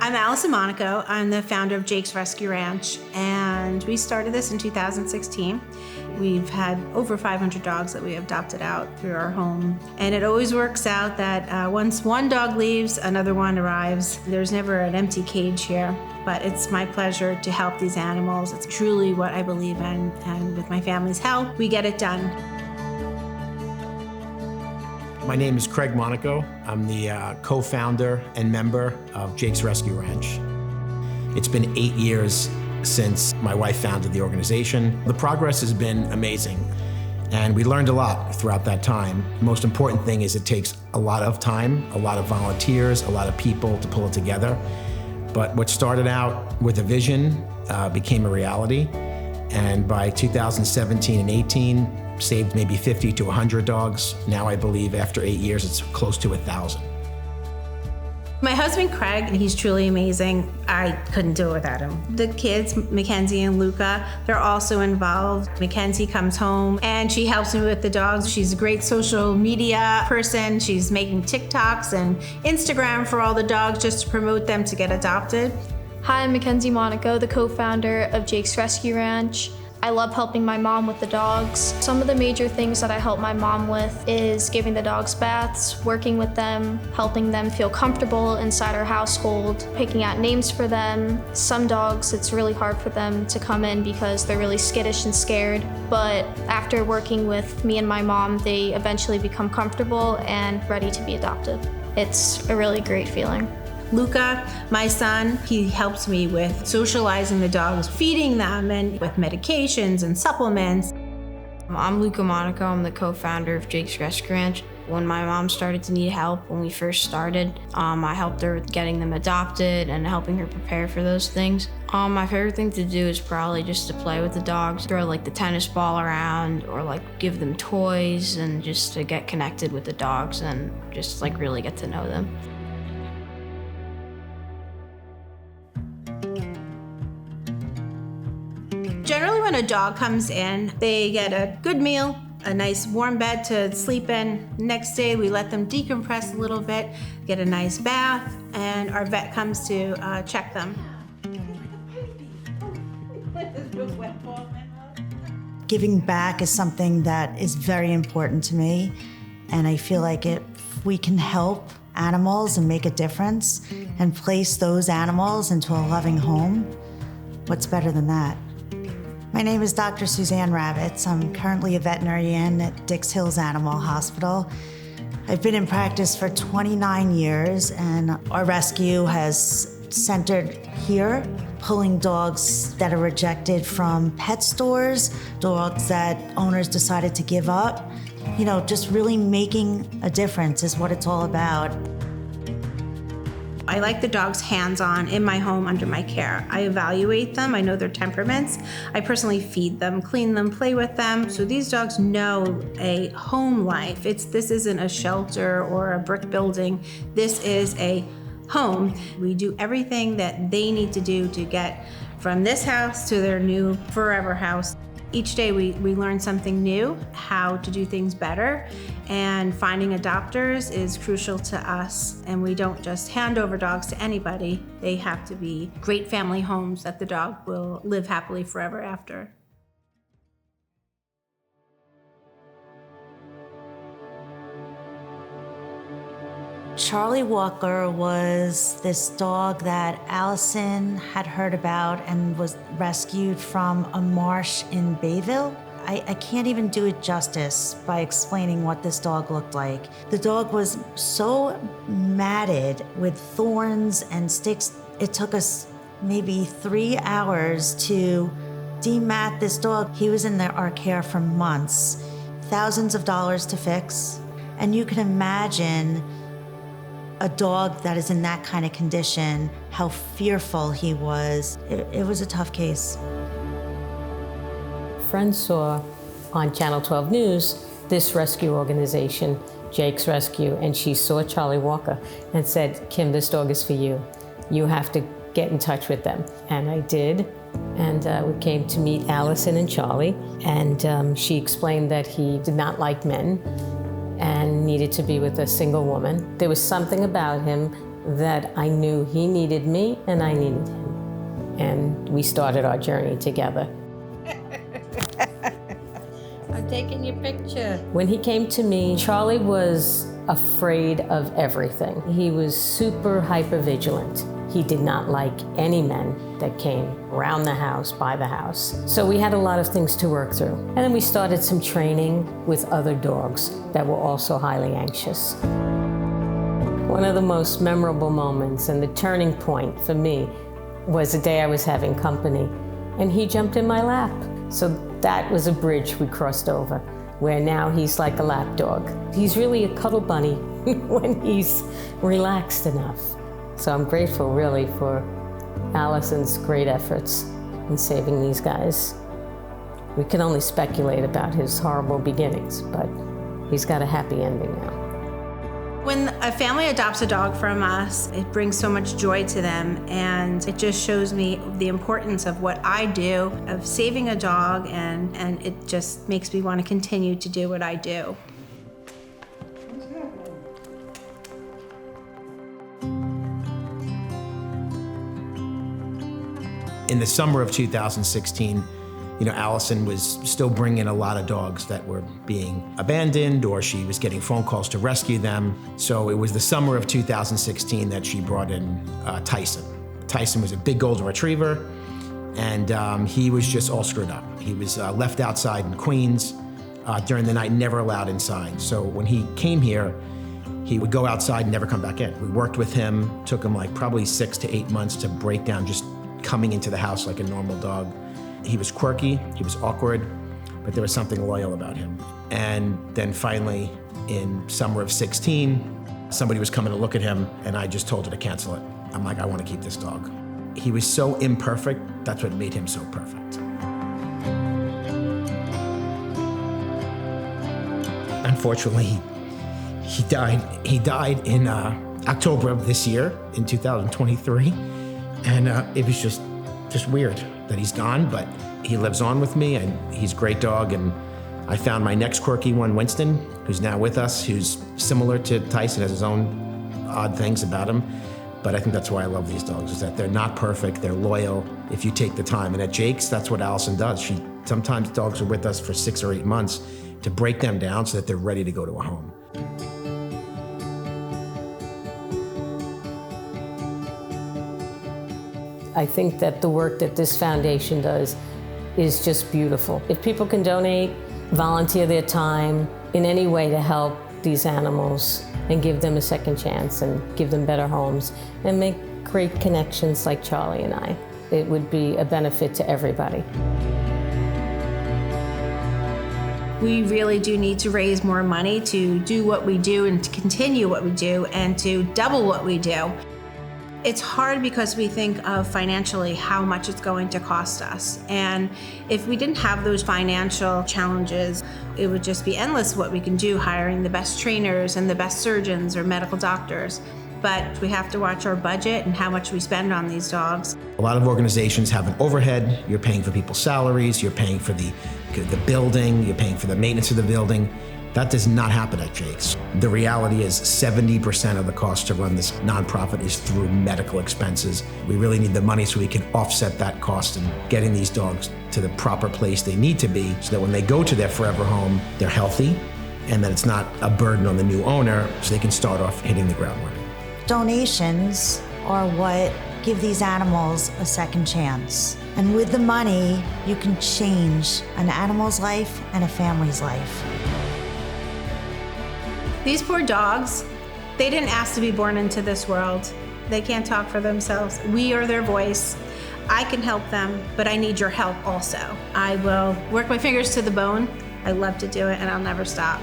I'm Allison Monaco. I'm the founder of Jake's Rescue Ranch, and we started this in 2016. We've had over 500 dogs that we have adopted out through our home, and it always works out that once one dog leaves, another one arrives. There's never an empty cage here, but it's my pleasure to help these animals. It's truly what I believe in, and with my family's help, we get it done. My name is Craig Monaco. I'm the co-founder and member of Jake's Rescue Ranch. It's been 8 years since my wife founded the organization. The progress has been amazing, and we learned a lot throughout that time. The most important thing is it takes a lot of time, a lot of volunteers, a lot of people to pull it together. But what started out with a vision became a reality, and by 2017 and 18, saved maybe 50 to 100 dogs. Now I believe after 8 years, it's close to 1,000. My husband, Craig, he's truly amazing. I couldn't do it without him. The kids, Mackenzie and Luca, they're also involved. Mackenzie comes home and she helps me with the dogs. She's a great social media person. She's making TikToks and Instagram for all the dogs just to promote them to get adopted. Hi, I'm Mackenzie Monaco, the co-founder of Jake's Rescue Ranch. I love helping my mom with the dogs. Some of the major things that I help my mom with is giving the dogs baths, working with them, helping them feel comfortable inside our household, picking out names for them. Some dogs, it's really hard for them to come in because they're really skittish and scared. But after working with me and my mom, they eventually become comfortable and ready to be adopted. It's a really great feeling. Luca, my son, he helps me with socializing the dogs, feeding them, and with medications and supplements. I'm Luca Monaco. I'm the co-founder of Jake's Rescue Ranch. When my mom started to need help when we first started, I helped her with getting them adopted and helping her prepare for those things. My favorite thing to do is probably just to play with the dogs, throw like the tennis ball around or like give them toys and just to get connected with the dogs and just like really get to know them. Generally, when a dog comes in, they get a good meal, a nice warm bed to sleep in. Next day, we let them decompress a little bit, get a nice bath, and our vet comes to check them. Giving back is something that is very important to me, and I feel like if we can help animals and make a difference and place those animals into a loving home, what's better than that? My name is Dr. Suzanne Ravitz. I'm currently a veterinarian at Dix Hills Animal Hospital. I've been in practice for 29 years, and our rescue has centered here, pulling dogs that are rejected from pet stores, dogs that owners decided to give up. You know, just really making a difference is what it's all about. I like the dogs hands-on in my home under my care. I evaluate them, I know their temperaments. I personally feed them, clean them, play with them. So these dogs know a home life. This isn't a shelter or a brick building. This is a home. We do everything that they need to do to get from this house to their new forever house. Each day we learn something new, how to do things better, and finding adopters is crucial to us. And we don't just hand over dogs to anybody. They have to be great family homes that the dog will live happily forever after. Charlie Walker was this dog that Allison had heard about and was rescued from a marsh in Bayville. I can't even do it justice by explaining what this dog looked like. The dog was so matted with thorns and sticks. It took us maybe 3 hours to demat this dog. He was in our care for months, thousands of dollars to fix. And you can imagine a dog that is in that kind of condition, how fearful he was. It was a tough case. Friends saw on Channel 12 News this rescue organization, Jake's Rescue, and she saw Charlie Walker and said, "Kim, this dog is for you. You have to get in touch with them." And I did, and we came to meet Allison and Charlie, and she explained that he did not like men and needed to be with a single woman. There was something about him that I knew he needed me and I needed him. And we started our journey together. I'm taking your picture. When he came to me, Charlie was afraid of everything. He was super hypervigilant. He did not like any men that came around the house, by the house. So we had a lot of things to work through. And then we started some training with other dogs that were also highly anxious. One of the most memorable moments and the turning point for me was the day I was having company and he jumped in my lap. So that was a bridge we crossed over, where now he's like a lap dog. He's really a cuddle bunny when he's relaxed enough. So I'm grateful really for Allison's great efforts in saving these guys. We can only speculate about his horrible beginnings, but he's got a happy ending now. When a family adopts a dog from us, it brings so much joy to them, and it just shows me the importance of what I do, of saving a dog, and it just makes me want to continue to do what I do. In the summer of 2016, Allison was still bringing a lot of dogs that were being abandoned, or she was getting phone calls to rescue them. So it was the summer of 2016 that she brought in Tyson. Tyson was a big golden retriever, and he was just all screwed up. He was left outside in Queens during the night, never allowed inside. So when he came here, he would go outside and never come back in. We worked with him, took him like probably 6 to 8 months to break down just coming into the house like a normal dog. He was quirky, he was awkward, but there was something loyal about him. And then finally, in summer of 16, somebody was coming to look at him, and I just told her to cancel it. I'm like, I want to keep this dog. He was so imperfect, that's what made him so perfect. Unfortunately, he died. He died in October of this year, in 2023. And it was just weird that he's gone, but he lives on with me, and he's a great dog. And I found my next quirky one, Winston, who's now with us, who's similar to Tyson, has his own odd things about him. But I think that's why I love these dogs, is that they're not perfect, they're loyal if you take the time. And at Jake's, that's what Allison does. Sometimes dogs are with us for 6 or 8 months to break them down so that they're ready to go to a home. I think that the work that this foundation does is just beautiful. If people can donate, volunteer their time in any way to help these animals and give them a second chance and give them better homes and make great connections like Charlie and I, it would be a benefit to everybody. We really do need to raise more money to do what we do and to continue what we do and to double what we do. It's hard because we think of financially how much it's going to cost us. And if we didn't have those financial challenges, it would just be endless what we can do, hiring the best trainers and the best surgeons or medical doctors. But we have to watch our budget and how much we spend on these dogs. A lot of organizations have an overhead. You're paying for people's salaries, you're paying for the building, you're paying for the maintenance of the building. That does not happen at Jake's. The reality is 70% of the cost to run this nonprofit is through medical expenses. We really need the money so we can offset that cost in getting these dogs to the proper place they need to be so that when they go to their forever home, they're healthy and that it's not a burden on the new owner so they can start off hitting the ground running. Donations are what give these animals a second chance. And with the money, you can change an animal's life and a family's life. These poor dogs, they didn't ask to be born into this world. They can't talk for themselves. We are their voice. I can help them, but I need your help also. I will work my fingers to the bone. I love to do it, and I'll never stop.